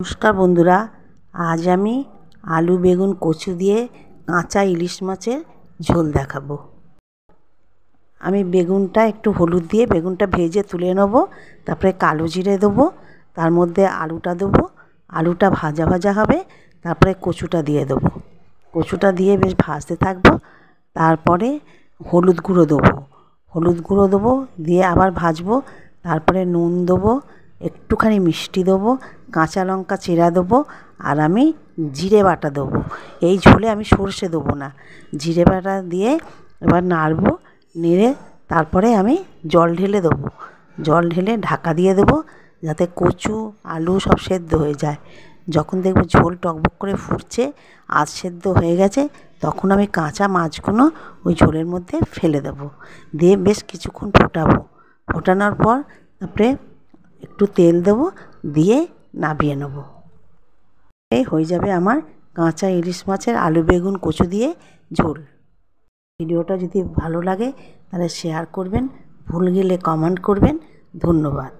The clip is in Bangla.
নমস্কার বন্ধুরা, আজ আমি আলু বেগুন কচু দিয়ে কাঁচা ইলিশ মাছের ঝোল দেখাবো। আমি বেগুনটা একটু হলুদ দিয়ে বেগুনটা ভেজে তুলে নেব। তারপরে কালো জিরে দেবো, তার মধ্যে আলুটা দেবো। আলুটা ভাজা ভাজা হবে, তারপরে কচুটা দিয়ে দেবো। কচুটা দিয়ে বেশ ভাজতে থাকবো। তারপরে হলুদ গুঁড়ো দেবো, দিয়ে আবার ভাজবো। তারপরে নুন দেবো, একটুখানি মিষ্টি দেবো, কাঁচা লঙ্কা চেরা দেবো, আর আমি জিরে বাটা দেবো। এই ঝোলে আমি সর্ষে দেবো না, জিরে বাটা দিয়ে এবার নাড়বো। নেড়ে তারপরে আমি জল ঢেলে দেবো। জল ঢেলে ঢাকা দিয়ে দেবো, যাতে কচু আলু সব সেদ্ধ হয়ে যায়। যখন দেখবো ঝোল টকবক করে ফুটছে, আধ সেদ্ধ হয়ে গেছে, তখন আমি কাঁচা মাছগুলো ওই ঝোলের মধ্যে ফেলে দেবো। দিয়ে বেশ কিছুক্ষণ ফোটানোর পর তারপরে একটু তেল দেবো, দিয়ে নামিয়ে নেব। এই হয়ে যাবে আমার কাঁচা ইলিশ মাছের আলু বেগুন কচু দিয়ে ঝোল। ভিডিওটা যদি ভালো লাগে তাহলে শেয়ার করবেন, ভুল গেলে কমেন্ট করবেন। ধন্যবাদ।